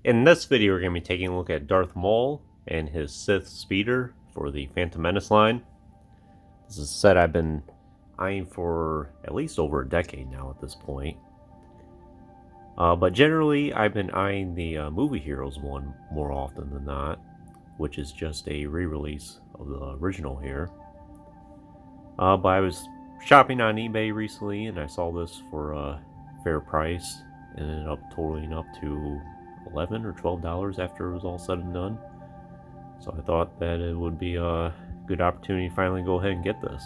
In this video, we're going to be taking a look at Darth Maul and his Sith speeder for the Phantom Menace line. This is a set I've been eyeing for at least over a decade now at this point. But generally, I've been eyeing the Movie Heroes one more often than not, which is just a re-release of the original here. But I was shopping on eBay recently and I saw this for a fair price and ended up totaling up to $11 or $12 after it was all said and done. So I thought that it would be a good opportunity to finally go ahead and get this.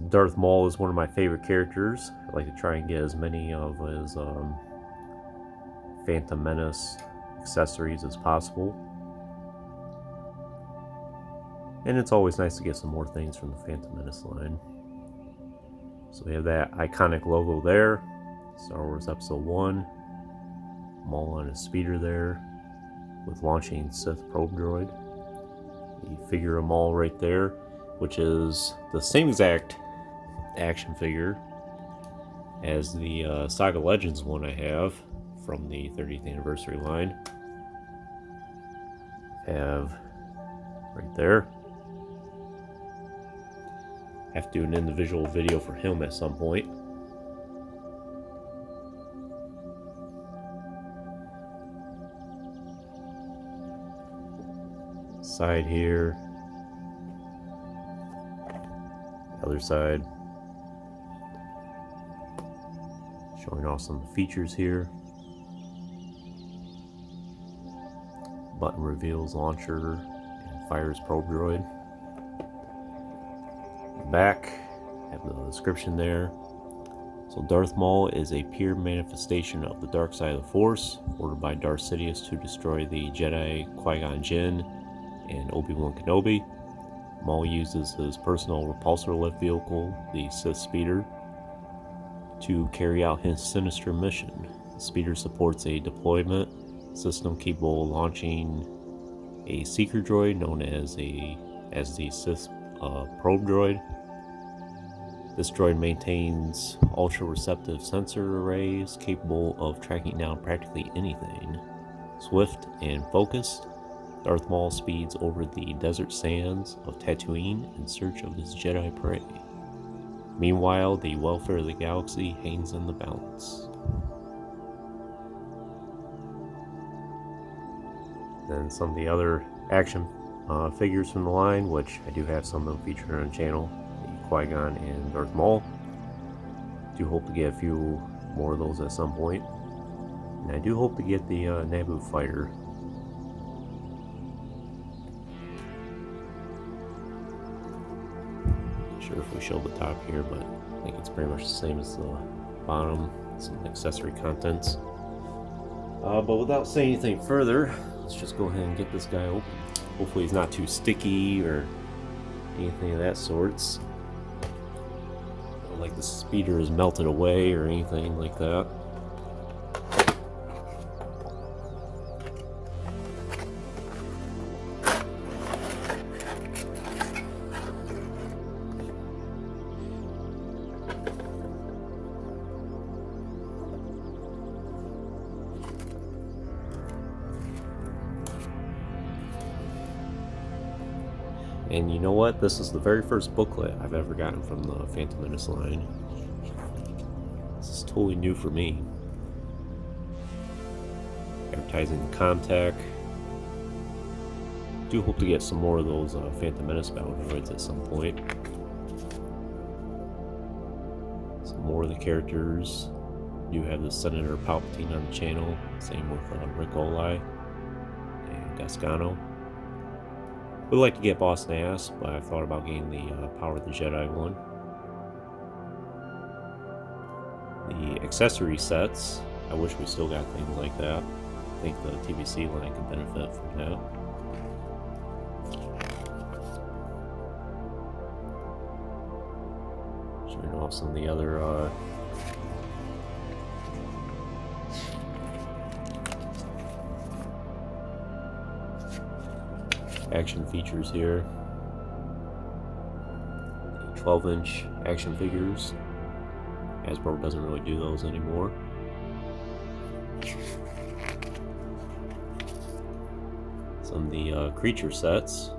Darth Maul is one of my favorite characters. I like to try and get as many of his Phantom Menace accessories as possible. And it's always nice to get some more things from the Phantom Menace line. So we have that iconic logo there, Star Wars Episode 1, Maul on his speeder there, with launching Sith probe droid. The figure of Maul right there, which is the same exact action figure as the Saga Legends one I have from the 30th anniversary line. Have right there. Have to do an individual video for him at some point. Side here. Other side. Showing off some features here. Button reveals launcher and fires probe droid. Back, have the description there. So Darth Maul is a pure manifestation of the dark side of the Force, ordered by Darth Sidious to destroy the Jedi Qui-Gon Jinn and Obi-Wan Kenobi. Maul uses his personal repulsor lift vehicle, the Sith Speeder, to carry out his sinister mission. The speeder supports a deployment system capable of launching a seeker droid known as the Sith probe droid. This droid maintains ultra-receptive sensor arrays capable of tracking down practically anything. Swift and focused, Darth Maul speeds over the desert sands of Tatooine in search of his Jedi prey. Meanwhile, the welfare of the galaxy hangs in the balance. Then some of the other action figures from the line, which I do have some of them featured on the channel, the Qui-Gon and Darth Maul. Do hope to get a few more of those at some point. And I do hope to get the Naboo fighter. Not sure if we show the top here, but I think it's pretty much the same as the bottom. Some accessory contents. But without saying anything further, let's just go ahead and get this guy open. Hopefully he's not too sticky or anything of that sorts. Not like the speeder is melted away or anything like that. And you know what? This is the very first booklet I've ever gotten from the Phantom Menace line. This is totally new for me. Advertising contact. Do hope to get some more of those Phantom Menace battle droids at some point. Some more of the characters. Do have the Senator Palpatine on the channel. Same with Rick Olai and Gascano. Would like to get Boss Nass, but I thought about getting the Power of the Jedi one. The accessory sets, I wish we still got things like that. I think the TBC line could benefit from that. Showing off some of the other action features here. 12-inch action figures. Hasbro doesn't really do those anymore. Some of the creature sets.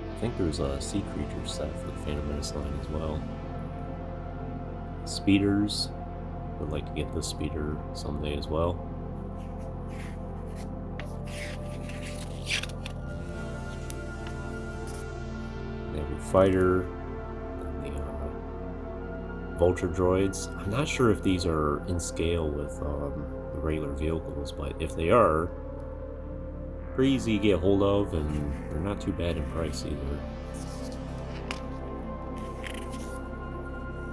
I think there's a sea creature set for the Phantom Menace line as well. Speeders. Would like to get this speeder someday as well. Navy fighter. And the vulture droids. I'm not sure if these are in scale with the regular vehicles, but if they are, pretty easy to get hold of, and they're not too bad in price either.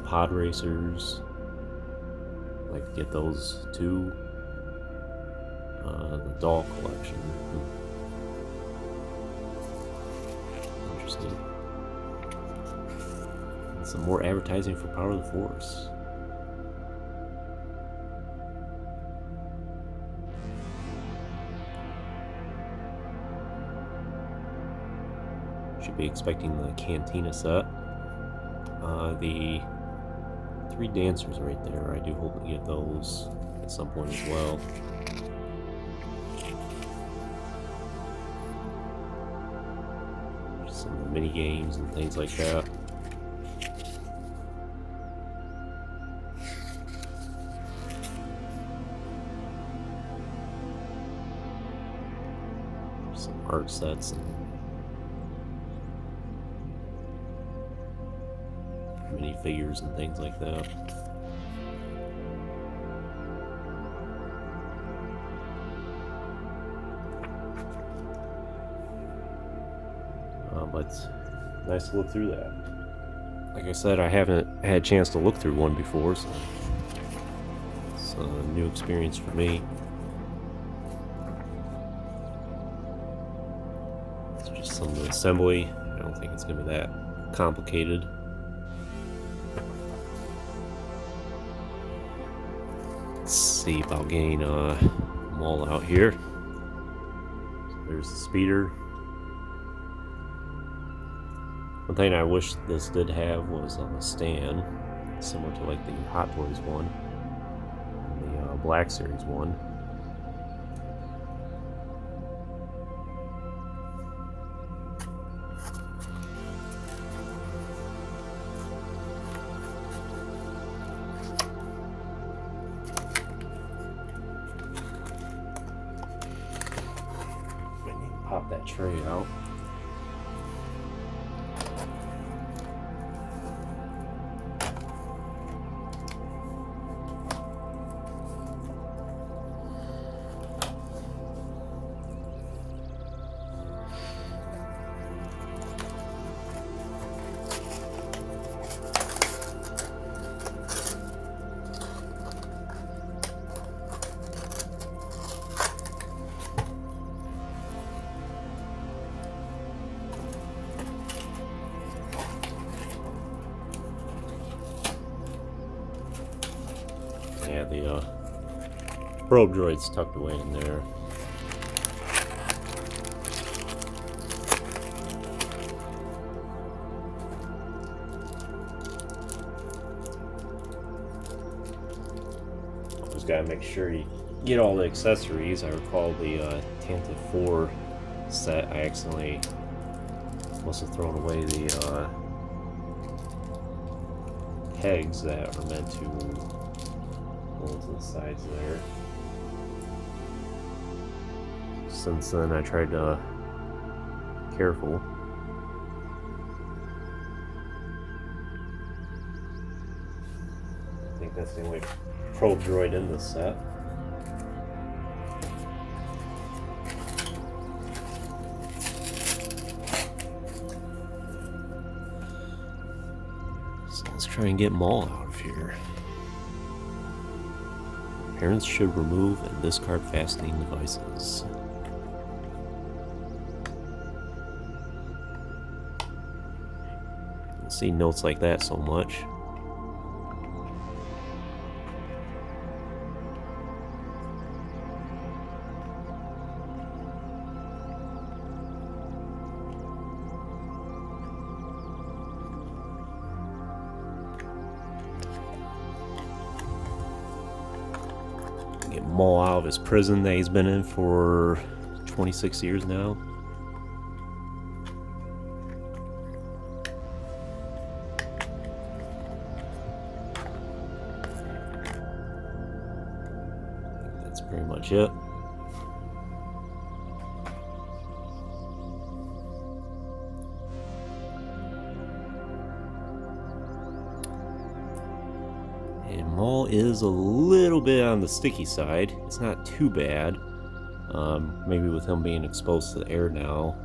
Pod racers. Like to get those too. The doll collection. Interesting. And some more advertising for Power of the Force. Should be expecting the Cantina set. The 3 dancers right there. I do hope to get those at some point as well. Just some of the mini games and things like that. Some art sets and minifigures and things like that. But nice to look through that. Like I said, I haven't had a chance to look through one before, so it's a new experience for me. It's just some of the assembly. I don't think it's going to be that complicated. Let's see about getting Maul out here. So there's the speeder. One thing I wish this did have was a stand, similar to like the Hot Toys one, and the Black Series one. Pop that tray out. Yeah, the probe droid's tucked away in there. Always gotta make sure you get all the accessories. I recall the Tantive 4 set, I accidentally must have thrown away the pegs that are meant to hold to the sides there. Since then I tried to be careful. I think that's the only probe droid in this set. So let's try and get Maul out of here. Parents should remove and discard fastening devices. You'll see notes like that so much. Maul out of his prison that he's been in for 26 years now. That's pretty much it. And Maul is a little bit on the sticky side. It's not too bad. Maybe with him being exposed to the air now,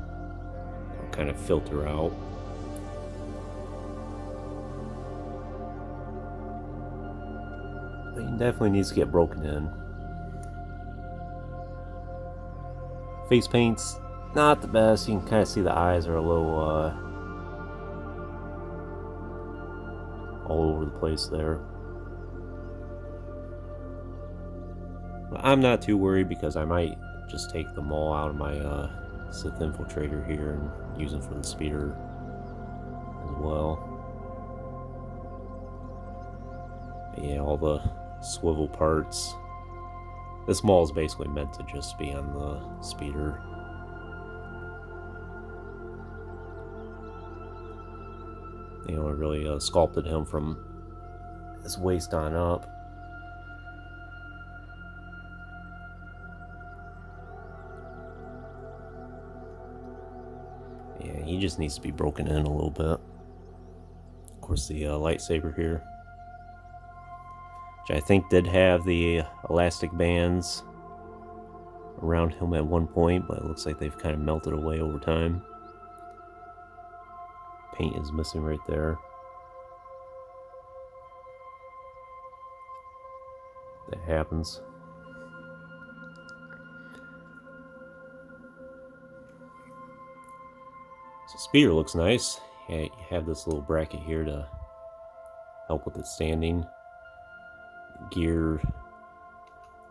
it'll kind of filter out. But he definitely needs to get broken in. Face paint's not the best. You can kind of see the eyes are a little all over the place there. But I'm not too worried because I might just take the Maul out of my Sith Infiltrator here and use him for the speeder as well. But yeah, all the swivel parts. This Maul is basically meant to just be on the speeder. They only really sculpted him from his waist on up. Yeah, he just needs to be broken in a little bit. Of course, the lightsaber here, which I think did have the elastic bands around him at one point, but it looks like they've kind of melted away over time. Paint is missing right there. That happens. So speeder looks nice. Yeah, you have this little bracket here to help with its standing. Gear,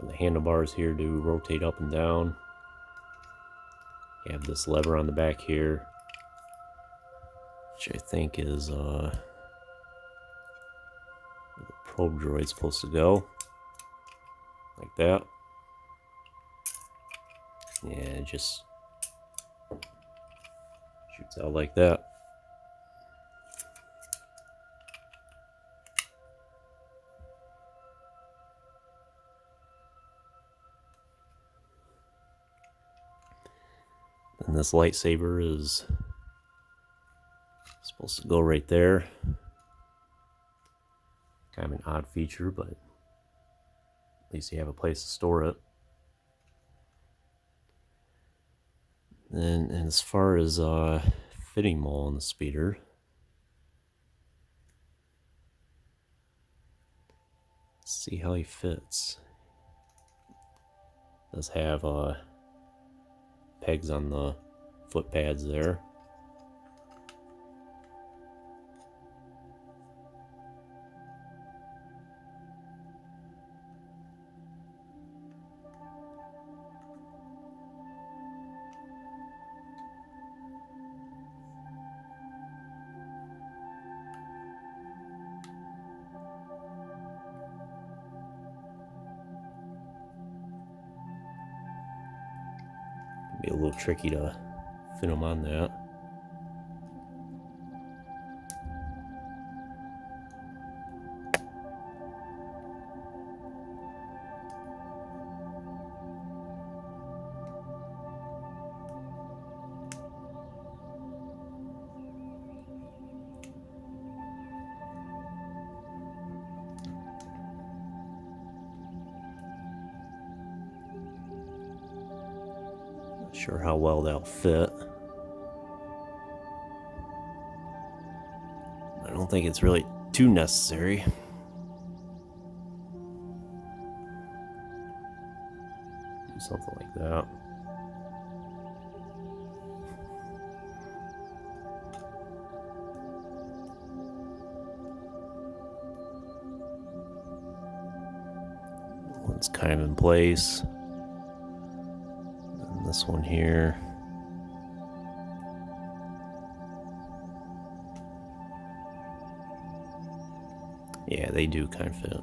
the handlebars here to rotate up and down. You have this lever on the back here, which I think is where the probe droid's supposed to go. Like that. Yeah, it just shoots out like that. And this lightsaber is supposed to go right there. Kind of an odd feature, but at least you have a place to store it. And as far as fitting Maul on the speeder, let's see how he fits. Does have pegs on the foot pads there. Be a little tricky to fit them on that. Not sure how well that'll fit. I don't think it's really too necessary. Do something like that. One's kind of in place. And this one here. Yeah, they do kind of fit.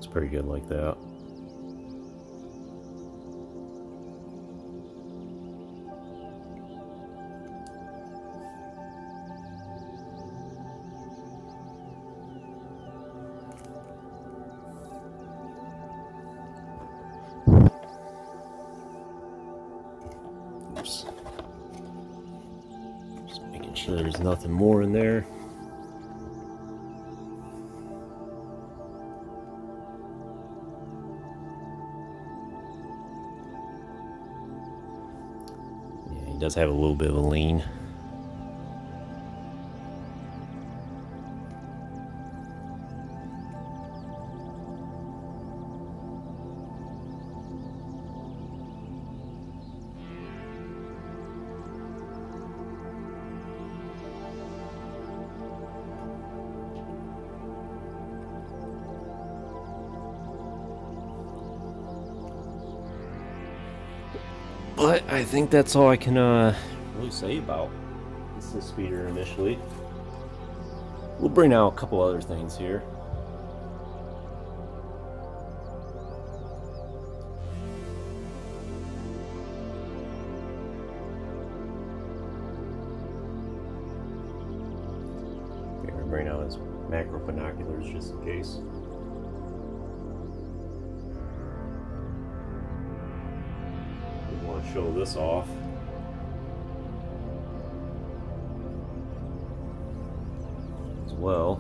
It's pretty good like that. Oops. Just making sure there's nothing more in there. Yeah, he does have a little bit of a lean. But I think that's all I can really say about this speeder initially. We'll bring out a couple other things here. Here, I'll bring out his macro binoculars just in case. Show this off. As well.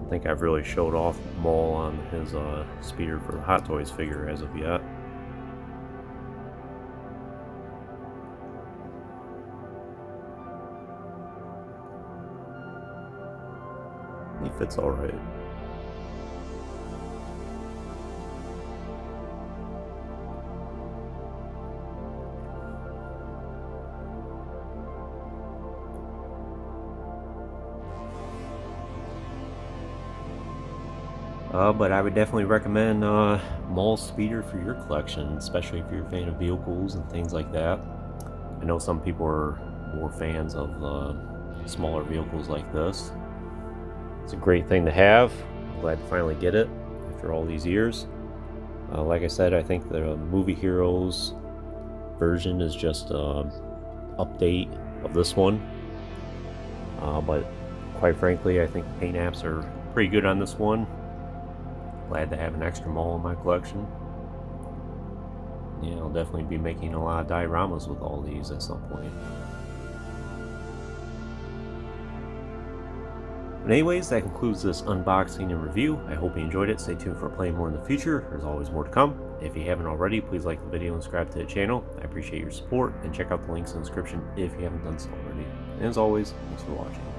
I think I've really showed off Maul on his speeder for the Hot Toys figure as of yet. He fits all right. But I would definitely recommend Maul's speeder for your collection, especially if you're a fan of vehicles and things like that. I know some people are more fans of smaller vehicles like this. It's a great thing to have. I'm glad to finally get it after all these years. Like I said, I think the Movie Heroes version is just an update of this one. But quite frankly, I think the paint apps are pretty good on this one. Glad to have an extra Maul in my collection. Yeah, I'll definitely be making a lot of dioramas with all these at some point. But anyways, that concludes this unboxing and review. I hope you enjoyed it. Stay tuned for playing more in the future. There's always more to come. If you haven't already, please like the video and subscribe to the channel. I appreciate your support, and check out the links in the description if you haven't done so already. And as always, thanks for watching.